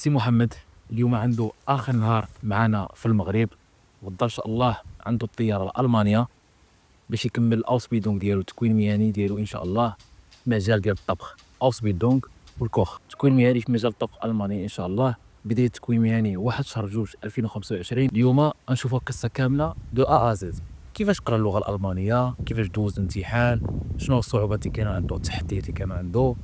السي محمد اليوم عنده اخر نهار معنا في المغرب، وغدا ان شاء الله عنده الطياره لالمانيا باش يكمل الاوسبيدونغ ديالو، التكوين المهني ديالو ان شاء الله في مجال ديال الطبخ، اوسبيدونغ والكوخ، تكوين مهني في مجال الطبخ الالماني ان شاء الله. بدايه تكوين مهني 1 شهر 2 2025. اليوم غنشوفوا القصه كامله دو ا زد، كيفاش قرا اللغه الالمانيه، كيفاش دوز الامتحان، شنو الصعوبات اللي كانوا عنده، التحديات اللي كانوا عنده،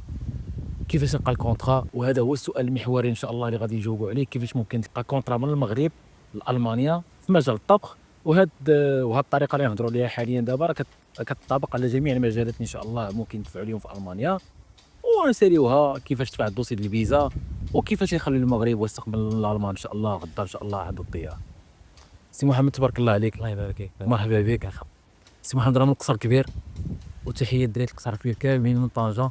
كيفاش لقى الكونطرا. وهذا هو السؤال المحوري ان شاء الله اللي غادي نجاوبوا عليه، كيفاش ممكن تلقى كونطرا من المغرب لالمانيا في مجال الطبخ. وهاد الطريقه اللي نهضروا عليها حاليا دابا راه كتطابق على جميع المجالات ان شاء الله ممكن يدفعوا عليهم في المانيا، ونساليوها كيفاش تدفع الدوسي ديال الفيزا، وكيفاش يخلي المغرب ويستقبل الالمان ان شاء الله غدا ان شاء الله عنده الطياره. سي محمد تبارك الله عليك. الله يبارك فيك. مرحبا بك. سي محمد راه من القصر كبير، وتحيه دراري القصر كبير كاملين من طنجه.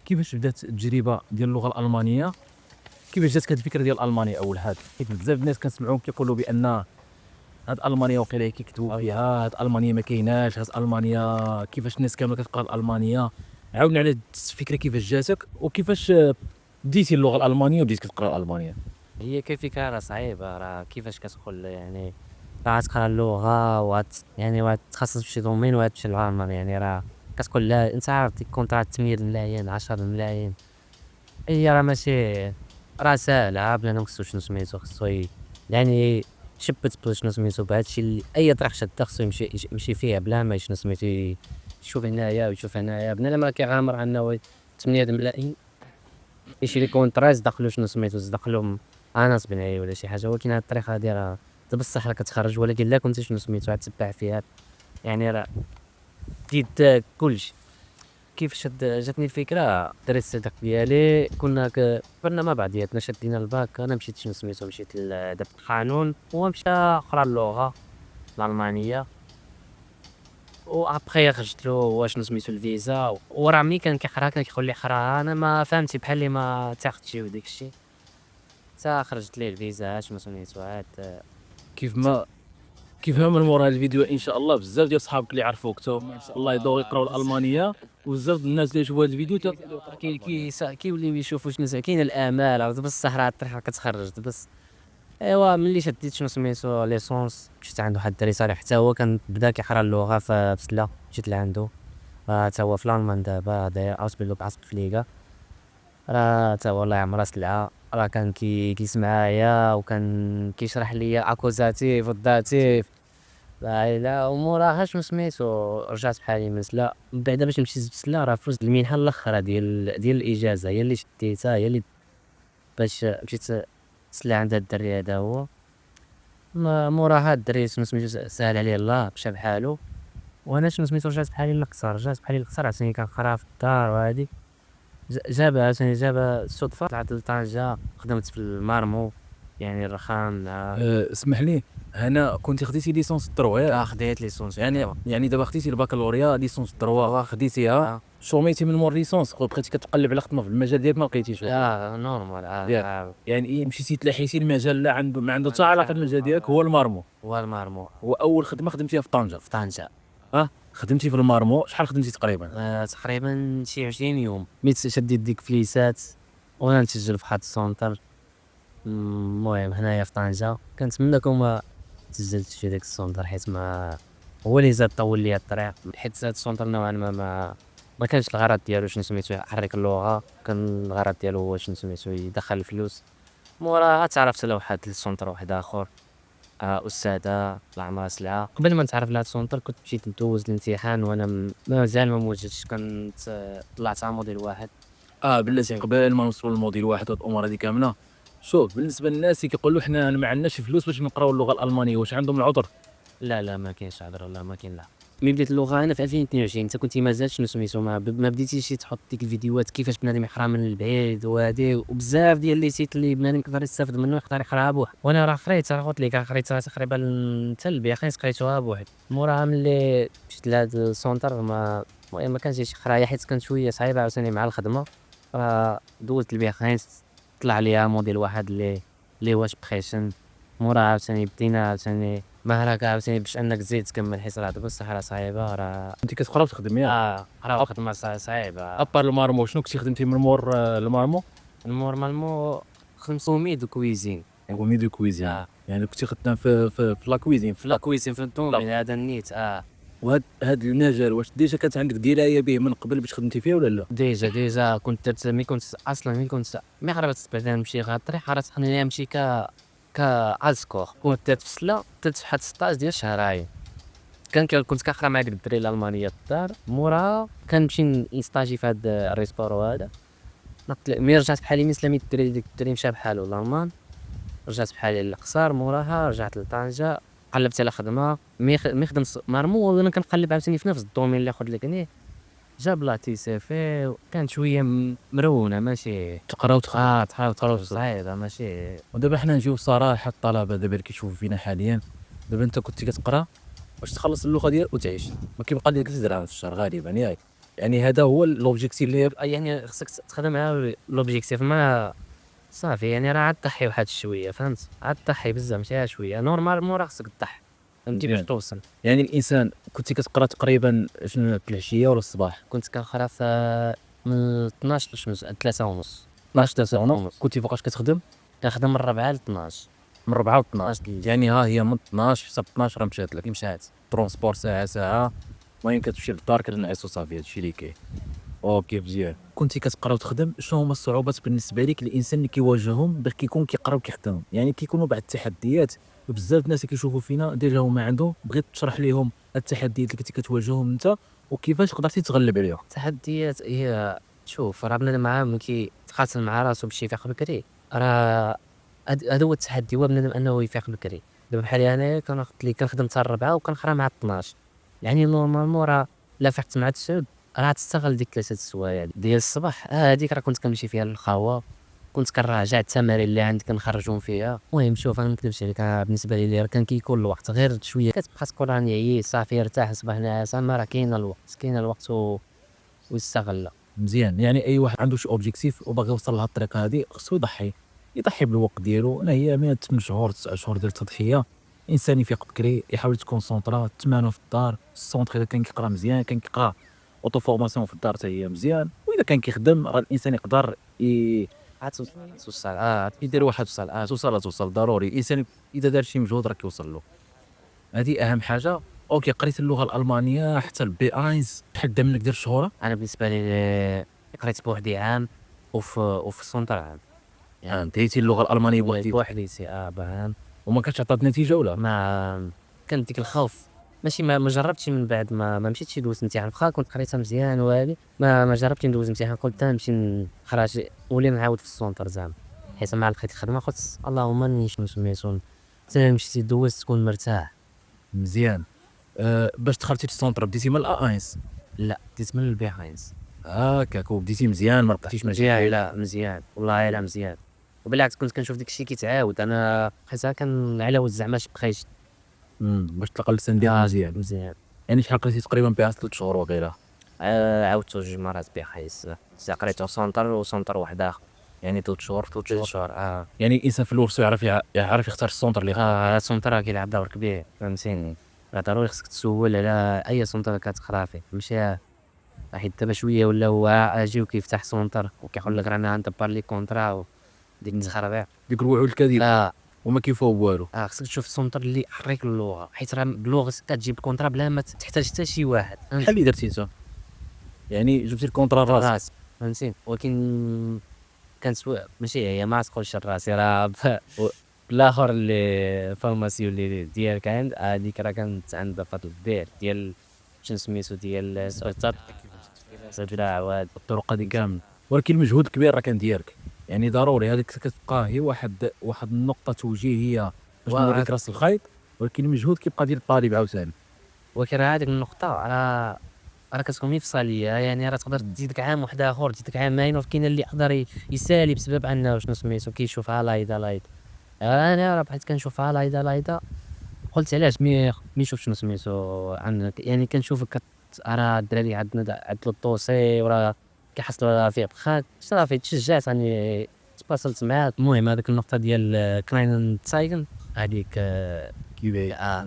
كيفاش بدات التجربه ديال اللغه الالمانيه؟ كيفاش جاتك هاد الفكره ديال المانيا اول حاجه؟ حيت بزاف الناس كنسمعوهم كيقولوا بان هاد المانيا وقيله كيكتبوا فيها، هاد المانيا ما كايناش، هاد المانيا كيفاش الناس كامله كتقرا الالمانيه. عاودنا على هاد الفكره كيفاش جاتك، وكيفاش بديتي اللغه الالمانيه وبديت كتقرا الالمانيه. هي كفكرة راه صعيبة، راه كيفاش كتقول يعني راه تقرا اللغة وتخصص في شي دومين وتمشي للألمان، يعني راه كتقول لا انت عارف ديك كونطرا 8 الملايين 10 الملايين، هي راه ماشي راه ساهلة بلا خصو شنو سميتو خصو يعني يشبت بلا شنو سميتو بهادشي اللي أي طريق شادا خصو يمشي فيه بلا ما شنو سميتو يشوف هنايا ويشوف هنايا بنادم راه كيغامر أنه 8 الملايين يشري كونطرا يصدقلو شنو سميتو يصدقلو انس بن علي ولا شي حاجه. ولكن هاد الطريقه هادي راه بصح راه كتخرج، ولكن لا كنتي شنو سميتو غتبع فيها يعني راه ديت كلشي. كيفاش جاتني الفكره؟ درت الصديق ديالي كنا كبرنا مع بعضياتنا، شدينا الباك، انا مشيت شنو سميتو مشيت لدرت القانون، هو مشى قرا اللغه الالمانيه، وابخي خرجت له هو شنو سميتو الفيزا، وراه ملي كان كيقراها كان كيقول لي قراها، انا ما فهمتي بحال اللي ما تاخدش وداك الشيء، حتى خرجت ليه الفيزا شنو سميتو عاد. كيف ما من مورا هاد الفيديو ان شاء الله بزاف ديال صحابك اللي يعرفوك تو الله يدور يقراو الالمانيه، وبزاف الناس اللي يشوفوا هاد الفيديو كيوليو يشوفوا شنو كاين الامال، عرفت بصح راه الطريقه كتخرج بس. ايوا ملي شديت شنو سميتو ليسونس مشيت عند واحد الدري صالح، حتى هو كان بدا كيقرا اللغه في سلا، مشيت لعندو حتى هو في الالمان دابا داير اوسبيلدونغ بعصب فليغا، راه حتى هو الله يعمرها سلعه، راه كان كيجلس معايا وكان كيشرح لي اكوزاتيف والداتيف لا وموراها شنو سميتو رجعت بحالي من سلا. من بعدا باش نمشي لسلا راه فزت المنحه الاخرى ديال الاجازه هي اللي شديتها، هي اللي باش مشيت سلا عند هاد الدري هذا هو. موراها الدري شنو سميتو ساهل عليه الله مشى بحالو، وانا شنو سميتو رجعت بحالي للقصر، عشان كنقرا في الدار وهادي. جابها الصدفه طلعت لطنجه، خدمت في المارمو يعني الرخام. اسمح لي، هنا كنت خديتي ليسونس الدروا ياك؟ خديت ليسونس يعني دابا خديتي البكالوريا ليسونس الدروا خديتيها، شوميتي من مور ليسونس بقيتي كتقلب على خدمه في المجال ديالك ما لقيتيش؟ نورمال يعني مشيتي تلاحيتي المجال لا عنده ما عنده حتى علاقه بالمجال ديالك، هو المارمو. هو المارمو هو اول خدمه خدمتيها في طنجه؟ في طنجه. خدمتي في المارمو شحال خدمتي تقريبا؟ تقريبا شي 20 يوم، ميت شديت ديك فليسات وانا نسجل في واحد السونتر. المهم هنايا في طنجه كنتمنىكم ما سجلتش في داك السونتر، حيت ما هو اللي زاد طول لي الطريق، حيت هاد السونتر نوعا ما كانش الغرض ديالو شنو سميتو يحرك اللغه، كان الغرض ديالو هو شنو سميتو يدخل الفلوس. موراها تعرفت على واحد السونتر واحد اخر، استاذه الله يعمرها سلعه. قبل ما نتعرف لهاد السونتر كنت مشيت ندوز الامتحان وانا مازال ما موجدتش، كنت طلعت على موديل واحد. بلاتي قبل ما نوصلوا للموديل واحد والامور هذه كامله، شوف بالنسبه للناس اللي كيقولوا حنا ما عندناش فلوس باش نقراو اللغه الالمانيه، واش عندهم العذر؟ لا ما كاينش عذر، لا ما كاين لا. ملي بديت اللغه انا في 2022 انت كنتي مازال شنو سميتو ما بديتيش تحط ديك الفيديوهات كيفاش بنادم يقرا من البعيد وهادي، وبزاف ديال لي سيت اللي بنادم يقدر يستافد منه يقدر يقراها بوحد. وانا راه قلت لك قريتها تقريبا حتى الباقي قريتوها بوحد. موراها ملي مشيت لهاد السونتر المهم ما كانش شي قرايه، حيت كانت شويه صعيبه عاوتاني مع الخدمه، دوزت الباقي طلع ليها موديل واحد اللي واش بخيشن. موراها عاوتاني بدينا عاوتاني مهرك عاوتاني باش انك تزيد تكمل، حيت راه بصح راه صعيبه راه انت كتقرا وتخدم ياك؟ راه خدمه صعيبه. ابار المارمو شنو كنتي خدمتي من مور المارمو؟ نورمالمون خدمت كومي دو كويزين كومي دو كويزين يعني كنتي خدام في لا كويزين في لا كويزين في الدومين هذا النيت. وهاد المجال واش ديجا كانت عندك درايه به من قبل باش خدمتي فيه ولا لا؟ ديجا كنت درت مي كنت اصلا مي قربت بعدا نمشي غير الطريق راه خليني نمشي ازكور كنت درت في سلا درت في واحد 16 ديال شهرين كنت كنقرا مع ديك الدري الالمانيه الدار موراها كنمشي نستاجي في هاد الريستورو هذا مي رجعت بحالي من سلامي ديك الدري مشى بحالو لالمان رجعت بحالي للقصر موراها رجعت لطنجة قلبت على خدمه مي خدمت مارمو وانا كنقلب عاوتاني في نفس الدومين اللي خد لك هنا جاب لاتي سي في كانت شويه مرونه ماشي تقرا وتخدم. تقرا صعيبه ماشي. ودابا حنا نجيو صراحه الطلبه دابا اللي كيشوفوا فينا حاليا دابا انت كنتي كتقرا باش تخلص اللغه ديالك وتعيش ما كيبقى لك 3 درهم في الشهر غالبا ياك يعني هذا هو لوبجيكتيف اللي يعني خصك تخدم على لوبجيكتيف ما صافي يعني راه عاد تضحي واحد شويه فهمت عاد تضحي بزاف ماشي شويه نورمالمون راه خصك تضحي فهمتي باش توصل. يعني الانسان كنتي كتقرا تقريبا شنو في العشيه ولا الصباح؟ كنت كنقرا في من 12 لشمس 3 ونص 12 ساعه ونص. كنتي فوقاش كتخدم؟ كنخدم من 4 ل 12 من 4 ل 12 يعني ها هي من 12 حتى 12 راه مشات لك مشات ترونسبور ساعه المهم كتمشي للدار كتنعس وصافي هادشي اللي كاين. اوكي مزيان. كنتي كتقرا وتخدم شنو هما الصعوبات بالنسبه لك الانسان اللي كيواجههم باش كيكون كيقرا وكيخدم يعني كيكونوا بعض التحديات وبزاف الناس اللي كيشوفوا فينا ديجا هما عندهم بغيت تشرح لهم التحديات اللي كنتي كتواجههم انت وكيفاش قدرتي تغلب عليهم؟ التحديات هي شوف راه بنادم معاه كيتقاتل مع راسو باش يفيق بكري راه هذا هو التحدي هو بنادم انه يفيق بكري. دابا بحال انايا كنخدم حتى الربعه وكنقرا مع 12 يعني نورمالمون راه لا فقت مع التسعود راه تستغل ديك 3 السوايع ديال الصباح هذيك راه كنت كنمشي فيها للخاوه كنت كنراجع التمارين اللي عندي كنخرجهم فيها. المهم شوف انا نكذبش عليك بالنسبه لي راه كان كيكون الوقت غير شويه كتبقى تقول راني عييت صافي ارتاح صباح نعاس اما راه كاين الوقت ويستغل. مزيان يعني اي واحد عنده شي اوبجيكتيف وباغي يوصل لهاد الطريقه هذه خصو يضحي بالوقت ديالو. انا هي من 8 شهور 9 شهور ديال التضحيه انسان يفيق بكري يحاول يتكونسونطرا تمانو في الدار السونتر اذا كان كيقرا مزيان كان كيقرا اوتو فورماسيون في الدار حتى هي مزيان واذا كان كيخدم راه الانسان يقدر توصل يدير واحد توصل ضروري الانسان اذا دار شي مجهود راه كيوصل له. هذه اهم حاجه. اوكي قريت اللغه الالمانيه حتى البي اينز شحال دا منك ديال الشهور؟ انا بالنسبه لي قريت بوحدي عام وفي السونتر عام انتهيتي اللغه الالمانيه بوحدك بوحدي عام وما كانتش عطات نتيجه ولا؟ ما كان ديك الخوف ماشي ما جربتش من بعد ما مشيتش ندوز امتحان واخا كنت قريتها مزيان وهذه ما جربتش ندوز امتحان قلت نمشي نخرج ولي نعاود في السونتر زعما حيت مع لقيت الخدمه قلت اللهم اني شنو سميتو حتى مشيتي دوزت تكون مرتاح مزيان. باش دخلتي للسونتر بديتي من الاينس؟ لا بديت من البيهاينز هكاك وبديتي مزيان ما بقيتيش مزيان لا مزيان والله لا مزيان وبالعكس كنت كنشوف داك الشيء كيتعاود انا بقيتها على ود زعما بقيت باش تلقى اللسان ديالك مزيان. يعني شحال قريتي تقريبا بها 3 شهور وغيرها؟ عاودتو 2 مرات بحيث قريتو سونتر وسونتر واحد اخر يعني 3 شهور في 3 شهور. يعني الانسان في الاول خصو يعرف يختار السونتر اللي السونتر كيلعب دور كبير فهمتيني راه ضروري خصك تسول على اي سونتر كتقرا فيه ماشي حيت دابا شويه ولاو اجيو كيفتح سونتر وكيقول لك رانا ندبر لي كونطرا وديك الزخربيع ديك الوعود الكاذبه لا وما كيفاو والو. خصك تشوف السونتر اللي حريك اللغه حيت راه باللغه كتجيب الكونطرا بلا ما تحتاج حتى شي واحد بحال اللي درتي انت يعني جبتي الكونطرا راسك فهمتي ولكن كانت ماشي هي ما تقولش راسي راه بالاخر اللي فارماسيو اللي ديالك عند هذيك راه كانت عندها فضل كبير ديال شنو سميتو ديال السيطات عواد الطرق هذه كامل ولكن المجهود الكبير راه كان ديالك يعني ضروري هذيك كتبقى هي واحد النقطه توجيهيه باش نوريك راس الخيط ولكن المجهود كيبقى ديال الطالب عاوتاني. ولكن راه هذيك النقطه راه كتكون مفصليه يعني راه تقدر تزيدك عام واحد اخر تزيدك عامين وكاين اللي يقدر يسالي بسبب انه شنو سميتو كيشوفها لايدا انا راه بقيت كنشوفها لايدا قلت علاش مي نشوف شنو سميتو يعني كنشوفك راه الدراري عندنا عندو الطوسي وراه كيحصلوا فيه بخاك صافي تشجعت راني تواصلت معاه. المهم هذيك النقطه ديال كراين تايغن هذيك كيفاش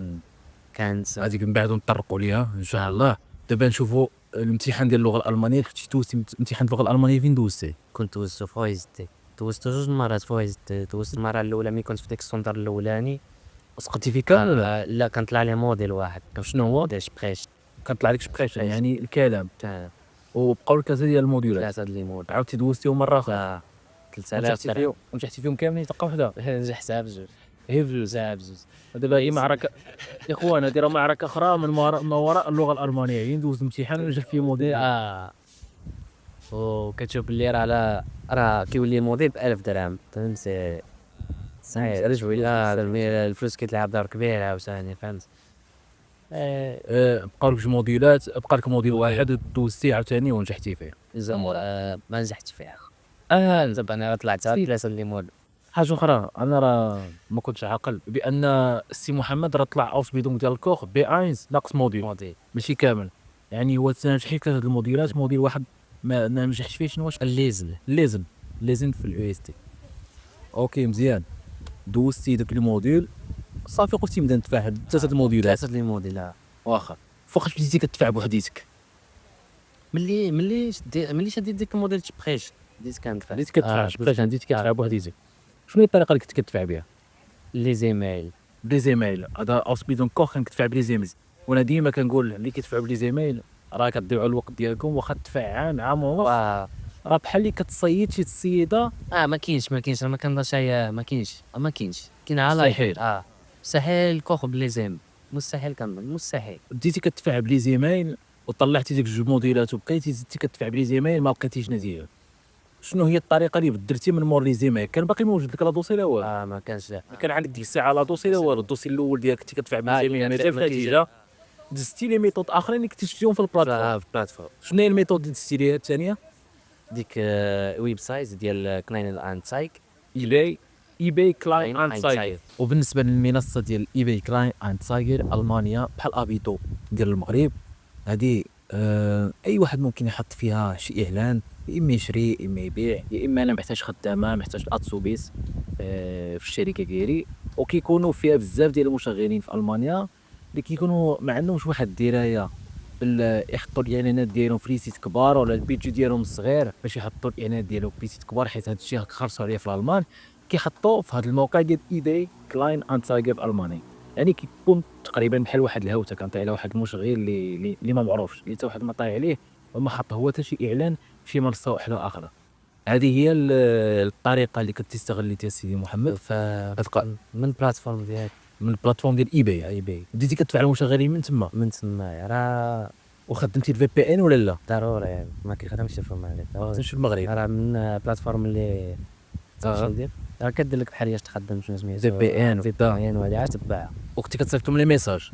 كانت هذيك من بعد نطرقوا ليها ان شاء الله. دابا نشوفوا الامتحان ديال اللغه الالمانيه. كنتي دوزتي امتحان اللغه الالمانيه فين دوزتي؟ كنت دوزتو في اويزتي دوزت جوج المرات فواحد دوزت المره الاولى ملي كنت في ديك السونتر الاولاني. سقطتي في كامل؟ لا كان طلع لي موديل واحد شنو هو؟ داش بخيش كنطلع لك شبقيش شبقيش. يعني الكلام، تاع وبقاو لك 3 ديال الموديولات، 3 لي مود عاودتي دوزتيهم مره اخرى؟ ف 3000 درهم ونجحتي فيهم كاملين دقه واحده؟ نجحتها بجوج هي بجوج. نجحتها بجوج. هذه هي معركه يا اخوان، هذه راه معركه اخرى ما وراء اللغه الالمانيه. يعني ندوز الامتحان وننجح فيه موديل. وكتشوف بلي راه كيولي الموديل ب1000 درهم فهمتي. صحيح رجعوا الفلوس كيتلعب دور كبير عاوتاني فهمت. بقاو لك جوج موديولات، بقى لك موديل واحد دوزتيه عاوتاني ونجحتي فيه. ما نجحت فيها. دابا انا طلعت سير. 3 لي مود. حاجه اخرى، انا راه ما كنتش عاقل بان السي محمد راه طلع اوسبيدونغ ديال الكوخ بي 1 ناقص موديل ماشي كامل. يعني هو نجح في 3 الموديلات، موديل واحد ما نجحش فيه. شنو واش الليزن في اليو اس تي. اوكي مزيان، دوزتي داك الموديل صافي قلتي نبدا ندفع 3 الموديلات. 3 لي موديل واخا فوقاش بديتي كتدفع بوحديتك؟ ملي شديت ديك الموديل تبخيش بديت كندفع. بديتي كتدفع باش بديتي كتدفع بوحديتك. شنو هي الطريقه اللي كنت كتدفع بها؟ لي زيميل بلي زيميل. هذا اوسبيدون كوخ كان كتدفع بلي زيميل. وانا ديما كنقول اللي كيدفعوا بلي زيميل راه كتضيعوا الوقت ديالكم، واخا تدفع عام ونص راه بحال اللي كتصيد شي تصيده. ما كاينش انا ما كنظنش ما كاين مستحيل. مستحيل كوخ بلي زيم مستحيل كنظن مستحيل. بديتي كتدفع بلي زيميل وطلعتي ديك جوج موديلات وبقيتي زدتي كتدفع بلي زيميل ما لقيتيش نتيجه. شنو هي الطريقه اللي بدلتي من مور لي زيميل؟ كان باقي موجود لك لا دوسي لا والو؟ ما كانش لا. كان عندك ديك الساعه لا دوسي لا والو. الدوسي الاول ديالك كنتي كتدفع بلي زيميل ما جاب نتيجه، دزتي لي ميثود اخرين اللي كنتي شفتيهم في البلاتفورم. في البلاتفورم شنو هي الميثود اللي دزتي ليها الثانيه؟ ديك ويب سايت ديال كلاين اند سايك ايباي كلاين اند سايكل. سايك. وبالنسبه للمنصه ديال ايباي كلاين اند سايكل المانيا بحال افيتو ديال المغرب، هذه اي واحد ممكن يحط فيها شي اعلان، يا اما يشري يا اما يبيع، يا اما انا محتاج خدامه محتاج اتسوبيس في الشركه ديالي. وكيكونوا فيها بزاف ديال المشغلين في المانيا اللي كيكونوا ما عندهمش واحد الدرايه يحطوا الاعلانات ديالهم في ليسيت كبار ولا البيدجي ديالهم صغير باش يحطوا الاعلانات ديالهم في ليسيت كبار، حيت هذا الشيء خرجوا عليه في الالمان. كيحطوا في هذا الموقع ديال ايباي كلاين اند سايكل في المانيا. يعني كيكون تقريبا بحال واحد الهوته كنطيح على واحد المشغل اللي ما معروفش، اللي حتى واحد ما طايح عليه وما حط هو حتى شي اعلان في منصه واحده اخرى. هذه هي الطريقه اللي كتستغليتها سيدي محمد من البلاتفورم ديالك من البلاتفورم ديال ايباي. بديتي كتدفع المشغلين من تما من تما راه وخدمتي الفي بي ان ولا لا؟ ضروري يعني ما كيخدمش في المغرب خدمتي في المغرب راه من بلاتفورم اللي راه كدير لك بحال تخدم شنو سميتو في بي ان ولا عاد تبعها. وكنتي كتصيفطهم لي ميساج؟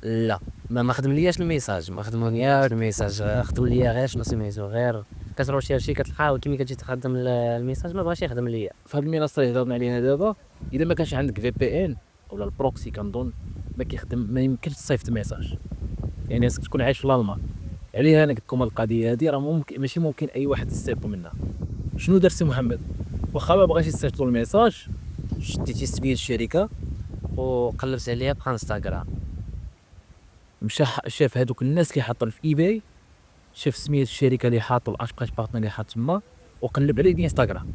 لا ما خدملياش الميساج خدم ليا غير شنو سميتو غير كتروشيرشي كتلقاه كيما كتجي تخدم الميساج ما بغاش يخدم ليا. في هذه المنصه اللي هضرنا عليها دابا اذا ما كانش عندك في بي ان ولا البروكسي كنظن ما كيخدم، ما يمكنش تصيفط ميساج. يعني خاصك تكون عايش في الالمان. عليها انا قلت لكم القضيه هذه راه ممكن ماشي ممكن اي واحد يستيقظ منها. شنو دار سي محمد؟ واخا ما بغاش يستيفطوا الميساج شديتي سميه الشركه وقلبت عليها بانستغرام، مشى شاف هذوك الناس اللي حاطين في ايباي، شاف سميه الشركه اللي حاطوا الاشباش بارتنر اللي حاط تما وقلب على الانستغرام.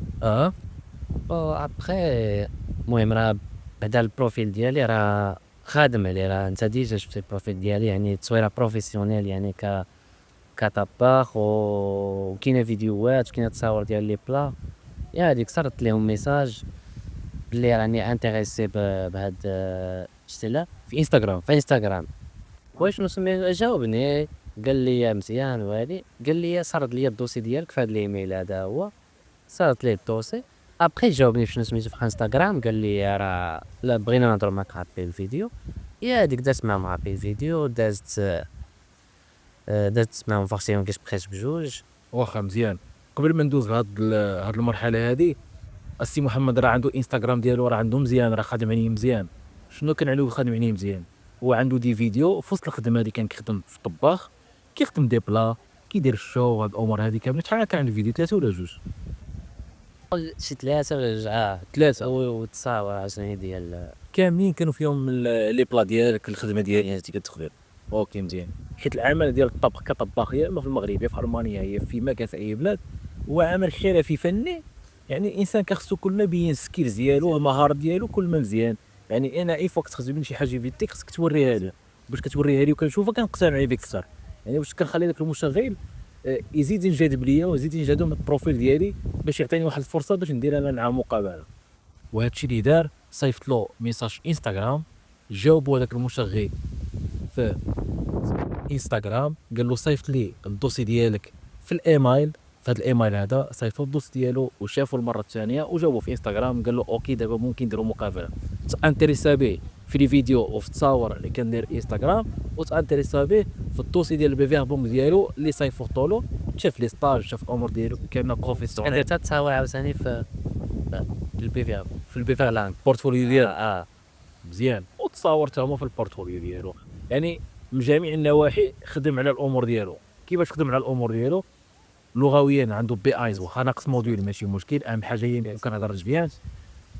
ابخي المهم راه بعدا البروفيل ديالي راه خادم عليه، راه انت ديجا شفتي البروفيل ديالي يعني تصويره بروفيسيونيل يعني كطباخ وكاينه فيديوهات وكاينه تصاور ديال لي بلا. يا هذيك صرت لهم ميساج بلي راني انتريسي بهاد شتي لا في انستغرام واش نسمي. جاوبني قال لي مزيان وهادي، قال لي سرد لي الدوسي ديالك في هذا الايميل هذا هو. سرد لي الدوسي ابخي جاوبني شنو سميتو في انستغرام قال لي راه لا بغينا نهضروا معاك عبي الفيديو. يا هذيك دازت معاهم عبي الفيديو دازت معاهم فاغسيون كاش بخيش بجوج. واخا مزيان. قبل ما ندوز هاد المرحله هذه، السي محمد راه عنده انستغرام ديالو راه عنده مزيان، راه خادم عليه مزيان. شنو كان عليه خادم عليه مزيان؟ هو عنده دي فيديو في وسط الخدمه هذه كان كيخدم في طباخ، كيخدم دي بلا، كيدير الشو هاد الامور هذه كامله. شحال كان عنده فيديو 3 ولا 2؟ شي 3 ولا 2 3 وتصاور عشان ديال كاملين كانوا فيهم لي بلا ديالك الخدمه ديالك كتخدم. اوكي مزيان. حيت العمل ديال الطبخ كطباخ يا اما في المغرب يا في المانيا يا في ما كاس اي بلاد هو عمل حرفي فني يعني الانسان كخصو كل ما بين سكيلز ديالو المهارات ديالو كل ما مزيان. يعني انا اي فوق تخرج مني شي حاجه فيديك خصك توريها لي، باش كتوريها لي وكنشوفها كنقتنع بك اكثر. يعني باش كنخلي داك المشغل يزيد ينجذب ليا ويزيد ينجذب من البروفيل ديالي باش يعطيني واحد الفرصه باش ندير انا معاه مقابله. وهذا الشيء اللي دار صيفط له ميساج انستغرام، جاوبوا هذاك المشغل في انستغرام قال له صيفط لي الدوسي ديالك في الايميل. في هذا الايميل هذا صيفط الدوسي ديالو وشافوا المره الثانيه وجاوبوا في انستغرام قال له اوكي دابا ممكن نديروا مقابله. تانتريسا به في لي فيديو وفي التصاور اللي كندير انستغرام، وتانتريسا به في الدوسي ديال البي في بونك ديالو اللي صيفطوا له، شاف لي ستاج شاف الامور ديالو كامله بروفيسيونيل. انا حتى تصاور عاوتاني في البي في في البي في لاند بورتفوليو ديالو اه مزيان، وتصاور حتى هما في البورتفوليو ديالو. يعني من جميع النواحي خدم على الامور ديالو. كيفاش خدم على الامور ديالو؟ لغويا عنده بي ايز واخا ناقص موديول ماشي مشكل، اهم حاجه هي يمكن كنهضر مزيان.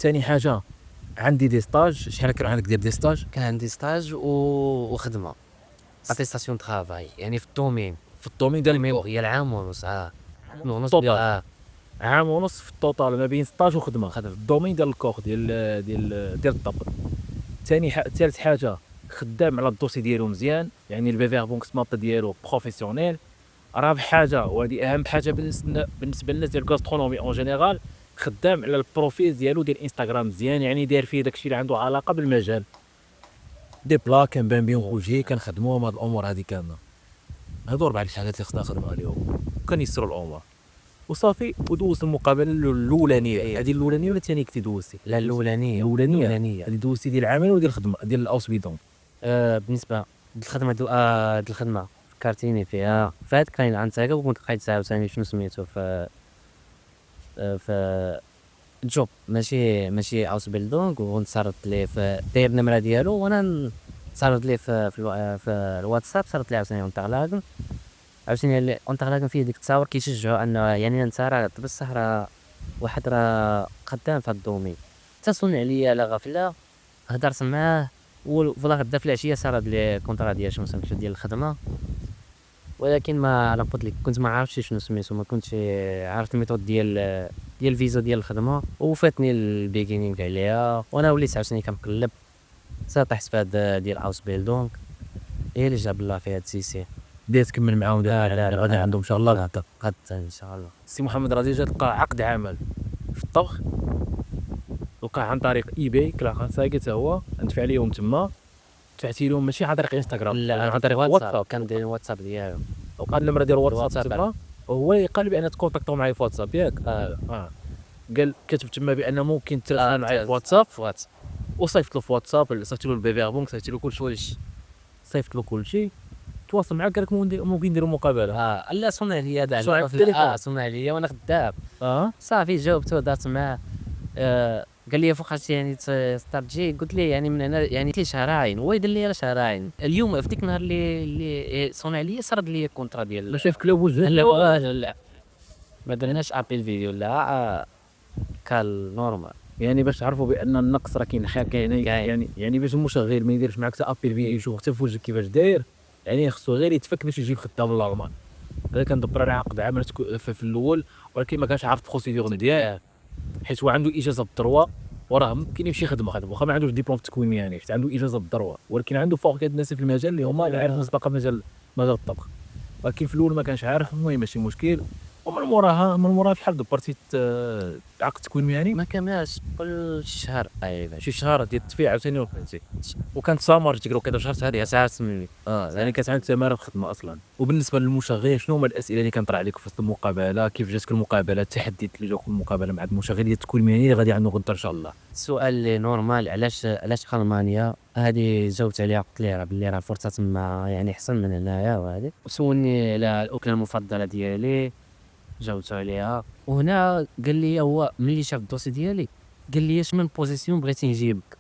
ثاني حاجه عندي دي ستاج. شحال كان عندك دير دي ستاج؟ كان عندي ستاج وخدمه اتيستاسيون طرافاي يعني في الدومين في الدومين ديال الميمو هي العام ونص ونص توتال. عام ونص في التوتال ما بين ستاج وخدمه في الدومين ديال الكور ديال الطب. ثالث حاجه خدام على الدوسي ديالو مزيان، يعني البي في بونك سماب ديالو بروفيسيونيل. رابع حاجه وهذه اهم حاجه بالنسبه للناس ديال الغاسترونومي اون جينيرال، خدام على البروفيل ديالو ديال انستغرام مزيان، يعني داير فيه داكشي اللي عنده علاقه بالمجال. دي بلا كنبان بهم وجهي كنخدموهم. هاد الامور هادي كامله هادو 4 الحاجات اللي خصنا نخدموا عليهم وكنيسروا الامور وصافي. ودوزت المقابله الاولانيه. هذه الاولانيه ولا الثانيه كنتي دوزتي؟ لا الاولانيه هذه دوزتي ديال العمل وديال الخدمه ديال الاوسبيدون. بالنسبه للخدمه الخدمه فكرتيني فيها فهاد كاين عنتاكا وكنت قايت عاوتاني شنو سميتو في جوب ماشي هاوس بيلدونغ، ونصرت ليه في داير النمره ديالو وانا صارت ليه في الواتساب، صارت ليه عاوتاني اونترلاكن عاوتاني اونترلاكن فيه ديك التصاور كيشجعوا انه يعني انت راه بصح راه واحد راه قدام في هاد الدومين. اتصلوا عليا على غفله هضرت معاه وفي الغدا في العشيه صارت لي كونطرا ديال شنو سميتو ديال الخدمه، ولكن ما على قلت لك كنت ما عارفش شنو سميتو، ما كنتش عارف الميثود ديال الفيزا ديال الخدمه وفاتني البيجينينغ عليها، وانا وليت عاوتاني كنقلب صافي طحت في هاد ديال هاوس بيلدونغ هي اللي جاب الله فيها السيسي. بديت تكمل معاهم لا غادي عندهم ان شاء الله غدا. غدا ان شاء الله. سي محمد راه جا تلقى عقد عمل في الطبخ، لقاه عن طريق اي باي كلا ساكي حتى هو ندفع ليهم تما. دفعتي لهم ماشي عن طريق انستغرام، لا عن طريق واتساب. كان داير الواتساب ديالو لقى النمره ديال الواتساب الواتساب تما وهو يقال بان تكونتاكتو معايا في واتساب ياك. قال كتب تما بان ممكن ترسل معايا في واتساب وصيفط له في واتساب، صيفط له البي في بونك، صيفط له كلشي، صيفط له كلشي. تواصل معاه قال لك ممكن نديروا مقابله. لا صنع لي هذا صنع في التليفون. صنع لي وانا خدام صافي جاوبته دارت معاه. قال لي فوقاش يعني ستارت جي، قلت ليه يعني من هنا يعني لي شهرين، هو يدير لي شهرين. اليوم في ديك النهار اللي صنع لي صرد لي كونطرا ديال لا شاف كلاب وجه. لا ما درناش ابيل فيديو لا كال نورمال. يعني باش تعرفوا بان النقص راه كاين يعني باش المشغل ما يديرش معك حتى ابيل فيديو يشوف حتى في وجهك كيفاش داير، يعني خصو غير يتفك باش يجيب خدام نورمال. هذا كندبر على عقد عمل في الاول، ولكن ما كانش عارف البروسيدور ديالو حيت هو عنده اجازه بالدروا وراه ممكن يمشي خدمه واخا ما عندوش ديبلوم تكوين مهني، حيت عنده اجازه بالدروا، ولكن عنده فوق كاد الناس في المجال اللي هما عارفين مسبقا مجال الطبخ، ولكن في الاول ما كانش عارف. المهم ماشي مشكل. ومن موراها في حال دبرتي عقد تكوين مهني ما كملش كل شهر تقريبا شي شهر ديال التدفيع عاوتاني وفهمتي. وكانت سامر تقرا كذا شهر هذه ساعات مني يعني كانت عندك تمارين الخدمه اصلا. وبالنسبه للمشغل شنو هما الاسئله اللي كنطرح عليك في وسط المقابله؟ كيف جاتك المقابله؟ التحديات اللي جاوك في المقابله مع المشغل ديال التكوين المهني اللي غادي عنده غدا ان شاء الله؟ السؤال اللي نورمال علاش المانيا هذه جاوبت عليها، قلت ليه راه باللي راه الفرصه تما يعني احسن من هنايا وهذه. وسولني على الاكله المفضله ديالي جاوبت عليها. وهنا قال لي هو ملي شاف الدوسي ديالي قال لي اش من بوزيسيون بغيتي نجيبك.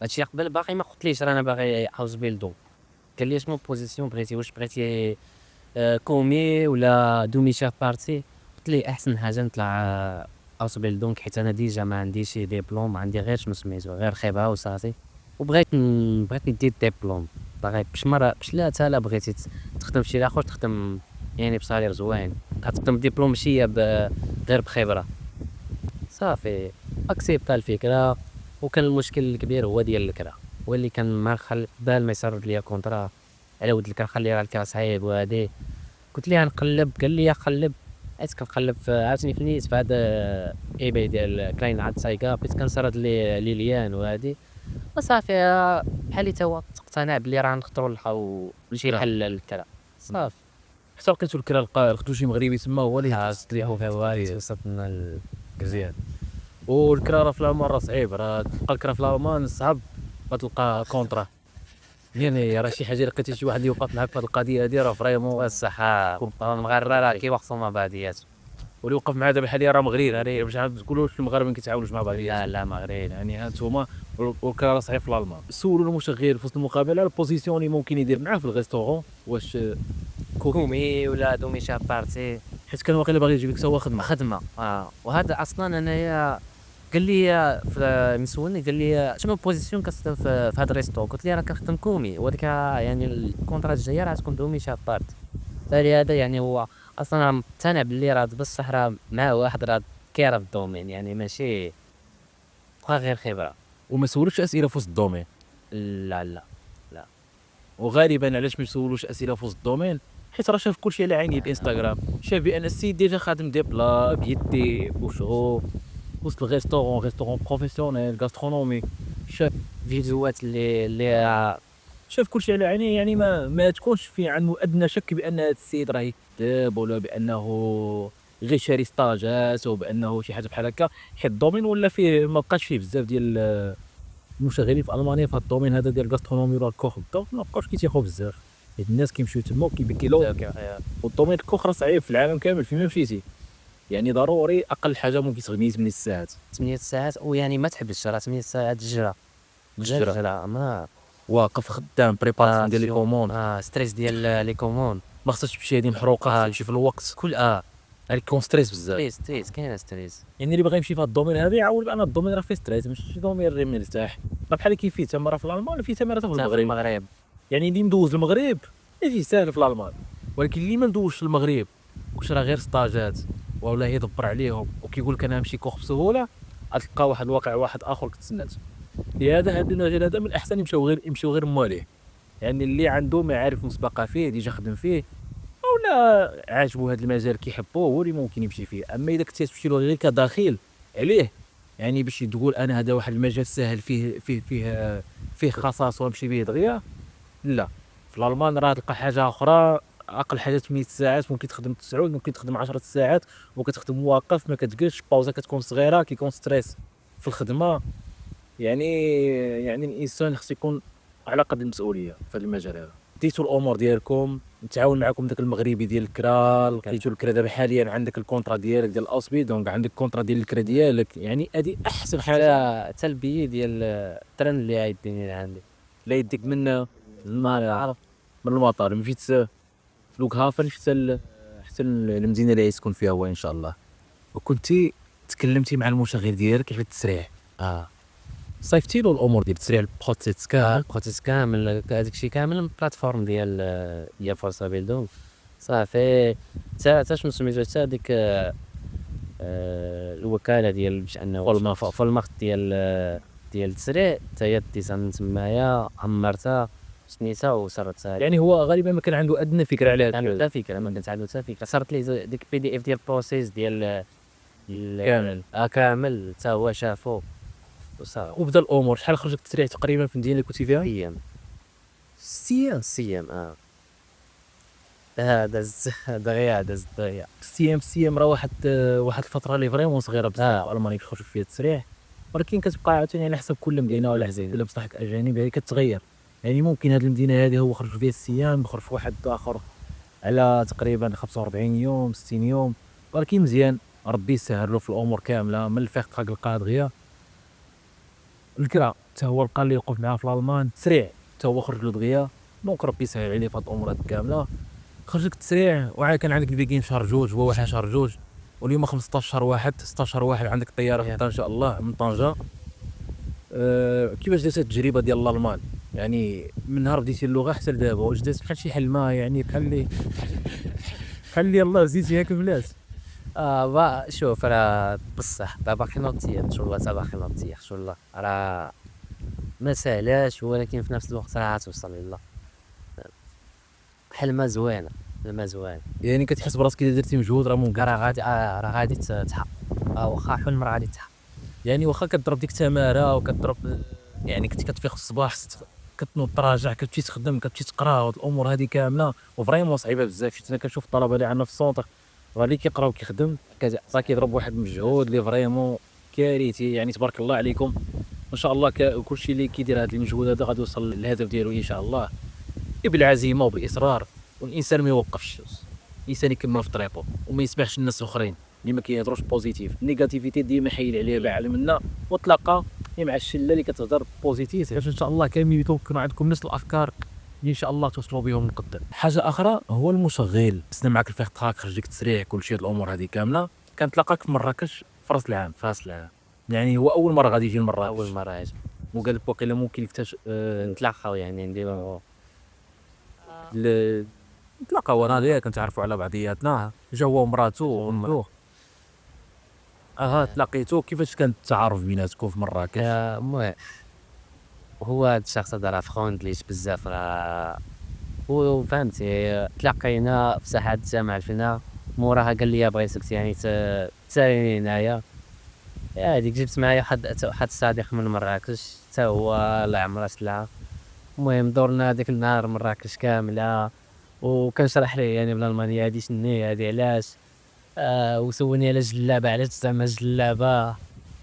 هادشي قبل باقي ما قلتليش رانا باغي هاوس بيلدو. قال لي اش من بوزيسيون بغيتي، واش بغيتي كومي ولا دومي شاف بارتي؟ قلت لي احسن حاجه نطلع هاوس بيلدونغ حيت انا ديجا ما عنديش ديبلوم، ما عندي غير شنو سميتو غير خبره وصافي، وبغيت ندير ديبلوم باغي باش لا حتى لا بغيتي تخدم في شي لاخر تخدم يعني بصالير زوين، كتخدم ديبلوم ماشي غير بخبره. صافي اكسبتا الفكره. وكان المشكل الكبير هو ديال الكرا، هو اللي كان ما بال ما يسرد ليا كونطرا على ود الكرا، خلي راه الكرا صعيب وهادي. قلت ليه غنقلب، قال لي قلب. عاد كنقلب عاوتاني في النيت في هذا اي باي ديال كاين عاد سايكا، بديت كنسرد لي ليان وهادي وصافي. بحالي تا هو تقتنع بلي راه نقدروا نلقاو شي حل للكرا صافي. حتى لقيتو الكرا لقيتو شي مغربي تما هو اللي تليحو فيها والي وصلنا مزيان. والكرا راه في الالمان راه صعيب، راه تلقى الكرا في الالمان صعب ما تلقى كونطرا. يعني راه شي حاجه لقيتي شي واحد يوقف معاك في هذه القضيه هذه راه فريمون. الصحة المغاربة راه كيوقفوا مع بعضياتهم. واللي وقف معاه دابا بحال راه مغربي، يعني باش عاد تقولوش المغاربه ما كيتعاونوش مع بعض. لا مغرب يعني ها انتوما. والكرا راه صعيب في الالمان. سولوا المشغل في وسط المقابله البوزيسيون اللي ممكن يدير معاه في الريستورون، واش كومي ولا دومي شابارتي، حيت كان واقيلا باغي يجيب لك سوا خدمه. وهذا اصلا انايا قال لي مسولني قال لي شنو بوزيسيون كتخدم في هذا الريستو، قلت لي راه كنخدم كومي، وديك يعني الكونترات الجايه راه تكون دومي شابارت. فلهذا يعني هو اصلا مقتنع باللي راه بصح راه مع واحد راه كيعرف الدومين، يعني ماشي بقى غير خبره. وما سولوش اسئله في وسط الدومين. لا وغالبا علاش ما يسولوش اسئله في وسط الدومين، حيت راه شاف كلشي على عيني الانستغرام، شاف بان السيد ديجا خادم دي بلا بيدي وشغل وسط ريستورون بروفيسيونيل غاسترونومي. شاف فيديوهات اللي شاف كلشي على عينيه، يعني ما تكونش في عنده ادنى شك بان هذا السيد راه يكذب، ولا بانه غير شاري ستاجات، وبانه شي حاجه بحال هكا. حيت الدومين ولا فيه ما بقاش فيه بزاف ديال المشغلين في المانيا في هذا الدومين هذا ديال الغاسترونومي ولا الكوخ والضبط، ما بقاوش كيتيخوا بزاف، حيت الناس كيمشيو تما وكيبكيلو. والدومين الكوخ راه صعيب في العالم كامل فين ما مشيتي، يعني ضروري اقل حاجه ممكن تخدمي 8 ساعات. 8 ساعات، ويعني ما تحبش راه 8 ساعات جرة ما واقف خدام بريباراسيون ديال لي كوموند. ستريس ديال لي كوموند، ما خصهاش تمشي هذه محروقه، تمشي في الوقت كل هذيك كون ستريس بزاف. ستريس كاين ستريس. يعني اللي بغى يمشي في هذا الدومين هذا يعاود بان الدومين راه فيه ستريس، ماشي دومين راه مرتاح. راه بحال كيف فيه تما راه في الالمان، ولا فيه تما راه في المغرب. يعني اللي مدوز المغرب فيه ساهل في الالمان، ولكن اللي ما مدوزش المغرب واش راه غير ستاجات ولا يدبر عليهم وكيقول لك انا نمشي كوخ بسهوله، غتلقى واحد الواقع واحد اخر كتسنات. لهذا هذا المجال هذا من الاحسن يمشيو غير مواليه، يعني اللي عنده معارف مسبقه فيه ديجا خدم فيه، ولا عاجبو هذا المجال كيحبوه، هو اللي ممكن يمشي فيه. اما اذا كنتي تمشي له غير كداخل عليه، يعني باش تقول انا هذا واحد المجال ساهل فيه خصاص ونمشي به دغيا، لا. في الالمان راه تلقى حاجه اخرى، اقل حاجه 8 ساعات ممكن تخدم 9، ممكن تخدم 10 ساعات، ممكن تخدم موقف ما كتجلسش، باوزه كتكون صغيره، كيكون ستريس في الخدمه. يعني الانسان خصو يكون على قدر المسؤوليه في هذا المجال هذا. ديتو الامور ديالكم، نتعاون معكم داك المغربي ديال الكرا، لقيتو الكرا دابا حاليا عندك الكونطرا ديالك ديال الاوسبي، دونك عندك الكونطرا ديال الكرا ديالك، يعني هذه احسن حاجه. حتى البي ديال الترن اللي عايديني عندي لا يديك من المطار، من المطار مشيت لوكهافن حتى المدينه اللي يسكن فيها هو ان شاء الله. وكنتي تكلمتي مع المشغل ديالك على التسريع، صيفتي له الامور ديال التسريع، البروسيس كامل هذاك الشيء كامل من البلاتفورم ديال فورسا بيلدونغ صافي. حتى شنو سميتو، حتى ديك الوكاله ديال باش انه فولماخت ديال التسريع، حتى هي ديزاين تمايا عمرتها سميتها وصرتها. يعني هو غالبا ما كان عنده ادنى فكره على هذا. عنده حتى فكره، ما كانت عنده حتى فكره. صارت لي ديك بي دي اف ديال البروسيس ديال كامل كامل حتى هو شافو وصافي. وبدا الامور. شحال خرجك التسريع تقريبا في المدينه اللي كنتي فيها؟ ايام 6 ايام داز دغيا دغيا 6 ايام راه واحد الفتره اللي فريمون صغيره بزاف في المانيا كيخرج فيها التسريع، ولكن كتبقى عاوتاني على حسب كل مدينه ولا حسب الا بصحك اجانب هي كتغير. يعني ممكن هذه المدينه هذه هو خرج فيها 6 ايام، يخرج في واحد اخر على تقريبا 45 يوم 60 يوم، ولكن مزيان ربي يسهل له في الامور كامله. من الفيق لقى دغيا الكرا حتى هو لقى اللي يوقف معاه في الالمان تسريع، حتى هو خرج له دغيا. دونك ربي يسهل عليه في هاد الامور كامله. خرجك التسريع وعاد كان عندك البيكين شهر 2 هو واحد شهر 2، واليوم 15 واحد 16 واحد عندك الطياره غدا ان شاء الله من طنجه. كيفاش دازت التجربه ديال الالمان؟ يعني من نهار بديتي اللغه حتى لدابا واش دازت بحال شي حلمه، يعني بحال اللي يلاه زيدتي هاك بلاص؟ شوف راه بصح باقي نوضتي ان شاء الله، باقي نوضتي ان شاء الله، راه ما ساهلاش، ولكن في نفس الوقت راه غتوصل لله. حلمه زوينه، حلمه زوين. يعني كتحس براسك اذا درتي مجهود راه ممكن. راه غادي تحقق. واخا حلم راه غادي تحقق. يعني واخا كضرب ديك التماره وكضرب، يعني كنتي كتفيق الصباح كتنوض تراجع كتمشي تخدم كتمشي تقرا، هاد الامور هذه كامله وفريمون صعيبه بزاف. حيت انا كنشوف الطلبه اللي عندنا في السونتر راه اللي كيقرا وكيخدم راه كيضرب واحد المجهود اللي فريمون كارثي. يعني تبارك الله عليكم ان شاء الله. كلشي اللي كيدير هذا المجهود هذا غادي يوصل للهدف ديالو ان شاء الله، بالعزيمه وبالاصرار. والانسان ما يوقفش، الانسان يكمل في طريقه وما يسمعش الناس الاخرين اللي ما كيهضروش بوزيتيف. النيجاتيفيتي ديما حيل عليها بعل منا، وتلاقى مع الشله اللي كتهضر بوزيتيف باش ان شاء الله كاملين يكونوا عندكم نفس الافكار اللي ان شاء الله توصلوا بهم لقدام. حاجه اخرى هو المشغل، سنا معك الفيخ تراك، خرج ديك التسريع، كلشي هاد الامور هذه كامله. كنتلاقاك في مراكش في راس العام. يعني هو اول مره غادي يجي لمراكش. اول مره اجي وقال لك واقيلا ممكن يكتشف نتلاقاو، يعني نديرو نتلاقاو انا وياه كنتعرفوا على بعضياتنا. جا هو ومراتو وامو. تلاقيتو كيفاش كان التعارف بيناتكم في مراكش؟ المهم هو هاد الشخص هذا راه فرونдлيش بزاف، راه فهمتي تلاقينا في ساحة الجامع الفناء، موراها قال لي بغيتك يعني تساليني هنايا. هاديك جبت معايا واحد الصديق من مراكش حتى هو الله يعمرها سلعة. المهم دورنا هذاك النهار مراكش كاملة، وكنشرح ليه يعني بالالمانية هادي شني هادي علاش، وسولني على جلابة علاش زعما جلابة،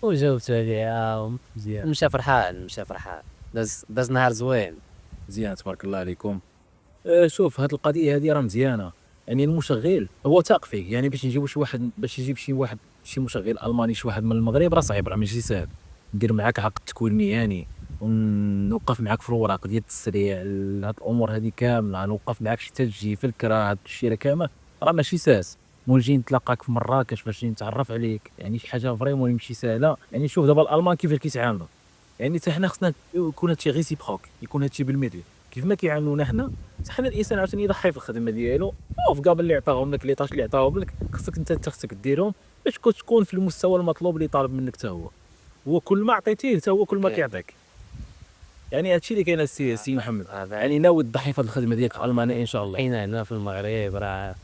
وجاوبتو عليها. مزيان مشى فرحان، داز نهار زوين. مزيان تبارك الله عليكم. شوف هاد القضيه هذه راه مزيانه. يعني المشغل هو تاق فيه. يعني باش نجيبو شي واحد، باش يجيب شي مشغل الماني، شي واحد من المغرب راه صعيب، راه ماشي ساهل. ندير معاك عقد تكوين مهني، ونوقف معاك في الوراق ديال التسريع، هاد الامور هذه كامله، نوقف معاك حتى تجي في الكرا، هاد الشيء كامل راه ماشي ساهل. ونجي نتلاقاك في مراكش باش نتعرف عليك، يعني شي حاجه فريمون ماشي سهله. يعني شوف دابا الالمان كيفاش كيتعاملوا، يعني حتى حنا خصنا يكون هادشي ريسيبروك، يكون هادشي بالمثل. كيف ما كيعاملونا حنا، حتى حنا الانسان عاوتاني يضحي في الخدمه ديالو. في قابل اللي عطاهم لك، لي طاش اللي عطاهم لك خصك انت خصك ديرهم باش تكون في المستوى المطلوب اللي طالب منك حتى هو كل ما عطيتيه حتى هو كل ما كيعطيك. يعني هادشي اللي كاين السي محمد. يعني ناوي تضحي في هاد الخدمه ديالك في المانيا ان شاء الله؟ حنا هنا في المغرب راه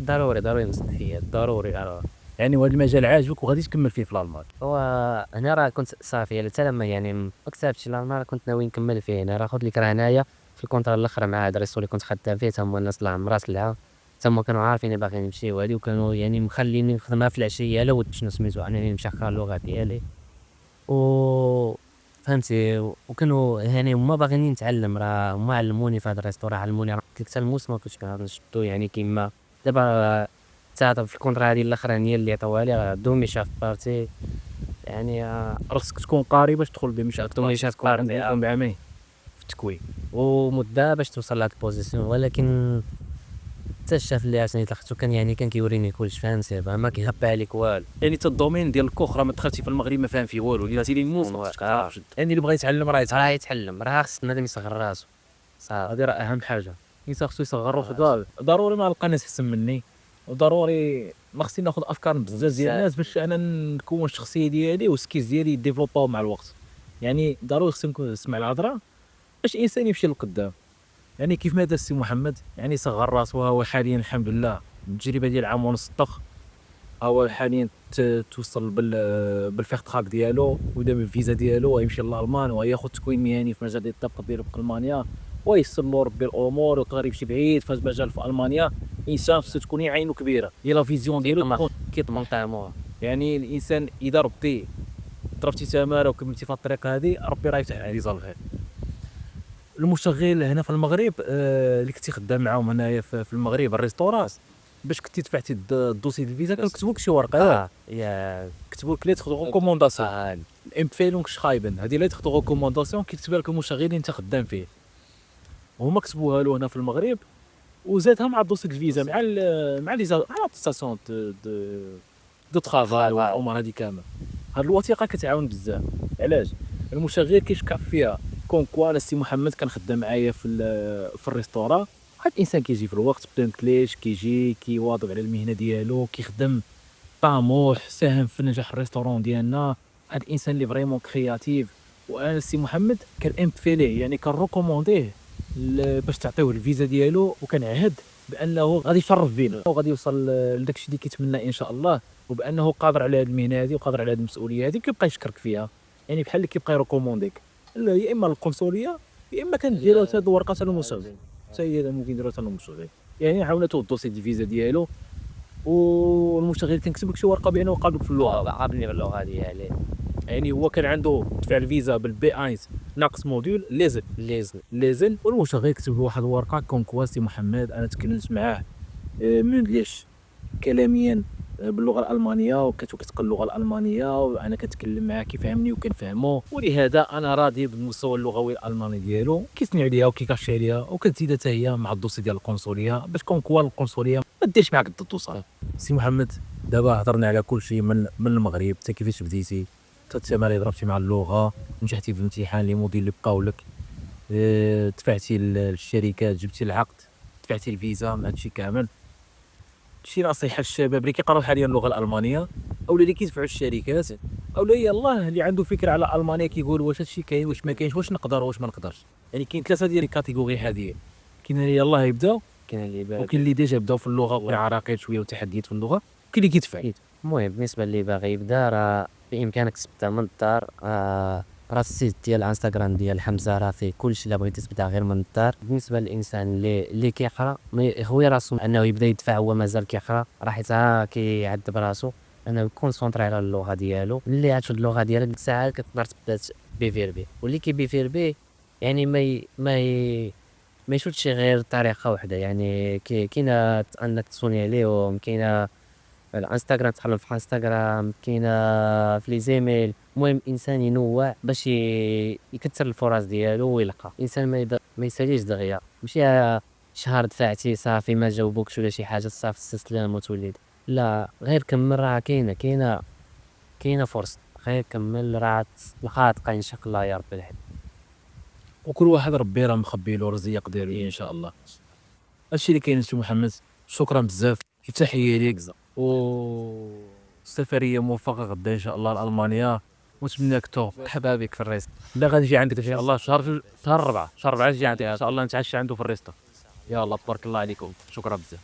ضروري نضحي، ضروري يعني وهذا المجال عاجبك وغادي تكمل فيه في الالمان؟ هو هنا راه كنت صافي حتى لما يعني ما كتبتش الالمان، كنت ناوي نكمل فيه هنا. راه خذ لك راه هنايا في الكونطرا الاخر مع هاد الريستو اللي كنت خدام فيه، تما الناس الله عمرها سلعة، تما كانوا عارفين باغي نمشي وهادي، وكانوا يعني مخليني نخدمها في العشيه لا ود شنو سميتو، انني مشخر اللغه ديالي و فهمتي. وكانوا يعني هما باغيني نتعلم، راه هما علموني في هاد الريستو، راه علموني، راه قلت لك حتى الموس ما كنتش كنعرف نشدو. يعني كيما دابا حتى في الكونطرا هادي الاخرانيه اللي عطاوها لي دومي شاف بارتي، يعني خصك تكون قاري باش تدخل بمشات دومي شاف بارتي بعامين في التكوين ومده باش توصل لهاد البوزيسيون. ولكن حتى الشاف اللي عاوتاني تلاقيتو كان كان كيوريني كلشي، فهمتي، ما كيخبى عليك والو. يعني تا الدومين ديال الكوخ راه ما دخلتي في المغرب ما فاهم فيه والو، اللي جاتي لي الموس ما كتعرفش. يعني اللي بغى يتعلم راه يتعلم، راه خص بنادم يصغر راسو صافي. هذه راه اهم حاجه. الانسان خصو يصغر راسو. ضروري ما نلقى ناس احسن مني، وضروري ما خصني ناخذ افكار بزاف ديال الناس باش انا نكون الشخصيه ديالي والسكيز ديالي ديفلوباو مع الوقت. يعني ضروري خصني نكون نسمع الهضره باش الانسان يمشي لقدام. يعني كيف ما دار السي محمد، يعني صغر راسو. هو حاليا الحمد لله التجربه ديال عام ونص طخ، هو حاليا توصل بالفيخ تراك ديالو، ودابا الفيزا ديالو ويمشي لالمان وياخذ تكوين مهني في مجال ديال الطب ديالو في المانيا، ويسر له ربي الامور ويقدر يمشي بعيد في هذا المجال في المانيا. انسان خصو تكون عينو كبيره، هي لا فيزيون ديالو تكون كيطمن طعمو. يعني الانسان اذا ربي ضربتي تماره وكملتي في الطريق هذه، ربي راه يفتح عليه زال الخير. المشغل هنا في المغرب اللي كنتي خدام معاهم هنايا في المغرب الريستورات، باش كنتي دفعتي الدوسي ديال الفيزا كتبوا لك شي ورقه يا كتبوا لك ليتر دو ريكومونداسيون امبفيلونغ شخايبن. هذه ليتر دو ريكومونداسيون كيكتبها لك المشغل اللي انت خدام فيه، هما كتبوها له هنا في المغرب، وزادها مع دوسي الفيزا مع لي ستاسيون دو ترافاي والامور هذه كامل. هاد الوثيقه كتعاون بزاف. علاش؟ المشغل كيشكع فيها كونكوا انا السي محمد كان خدام معايا في الريستورا. هاد الانسان كيجي في الوقت بلانكليش، كيجي كيواظب على المهنه ديالو، كيخدم طموح، ساهم في نجاح الريستورون ديالنا، هاد الانسان اللي فريمون كرياتيف. وانا السي محمد كنامبثي ليه، يعني كنروكومونديه باش تعطيوه الفيزا ديالو، وكنعهد بانه غادي يشرف بينا وغادي يوصل لداكشي اللي كيتمنى ان شاء الله، وبانه قادر على هاد المهنه هادي وقادر على هاد المسؤوليه هادي، كيبقى يشكرك فيها. يعني بحال اللي كيبقى يروكومونديك يا اما القنصليه يا اما كنديروا هاد الورقه حتى المصغر، حتى هي ممكن نديروا حتى المصغر. يعني عاونته الدوسي ديال الفيزا ديالو، والمشتغل تنكتب لك شي ورقه بانه قابلك في اللغه. قابلني باللغه ديالي يعني هو كان عنده دفع الفيزا بالبي اينز ناقص موديول ليزل ليزن. ليزل، والمشتغل يكتب له واحد الورقه كون كوا سي محمد انا تكلمت معاه من ليش كلاميا باللغه الالمانيه، وكتقل اللغه الالمانيه، وانا كنتكلم معاه كيفهمني وكنفهمو، ولهذا انا راضي بالمستوى اللغوي الالماني ديالو. كيثني عليها وكيكاشي عليها، وكتزيد حتى هي مع الدوسي ديال القنصليه باش كون كوا القنصليه ما ديرش معاك الدوسه. سي محمد دابا هضرنا على كل شيء من المغرب، حتى كيفاش بديتي، حتى الثمن اللي ضربتي مع اللغه، نجحتي في الامتحان لي موديل اللي بقاو لك، دفعتي للشركات، جبتي العقد، دفعتي الفيزا، مع هادشي كامل. شي نصيحه للشباب اللي كيقراو حاليا اللغه الالمانيه، او اللي كيدفعوا الشركات، او اللي يلاه اللي عنده فكره على المانيا كيقول واش هادشي كاين واش ما كاينش، واش نقدر واش ما نقدرش. يعني كاين ثلاثه ديال الكاتيجوري هذه، كاين اللي يلاه يبداو، كاين اللي وكاين اللي ديجا بداو في اللغه وعراقيل شويه وتحديات في اللغه، وكاين اللي كيدفع. المهم بالنسبه اللي باغي يبدا راه بامكانك تبدا من الدار. راه السيت ديال انستغرام ديال حمزه راه فيه كلشي الا بغيتي تبدا غير من الدار. بالنسبه للانسان اللي كيقرا ما يهوي راسو انه يبدا يدفع هو مازال كيقرا، راه حيت كيعذب راسو انه يكونسونطري على اللغه ديالو. اللي عاد اللغه ديالك ديك الساعه كتقدر تبدا بيفيربي، واللي كيبيفيربي يعني ما يشوفش غير طريقه واحده. يعني كاينه انك تصوني عليهم، كاينه الانستغرام تحلم في انستغرام، كاينه في لي زيميل. المهم الانسان ينوع باش يكثر الفرص ديالو ويلقى. الانسان ما يساليش دغيا، ماشي شهر دفعتي صافي ما جاوبوكش ولا شي حاجه صافي استسلام وتوليد. لا غير كمل، راه كاينه فرصه، غير كمل راه تلقى ان شاء الله يا رب العالمين. وكل واحد ربي راه مخبي له رزق ديالو ان شاء الله. هادشي اللي كاين سي محمد، شكرا بزاف، تحيه ليك، و السفريه موفقه غدا ان شاء الله لالمانيا، ونتمنى لك التوفيق. مرحبا بك في الريست. لا غادي نجي عندك ان شاء الله شهر 4 نجي عندك ان شاء الله، نتعشى عنده في الريستا. يلا تبارك الله عليكم، شكرا بزاف.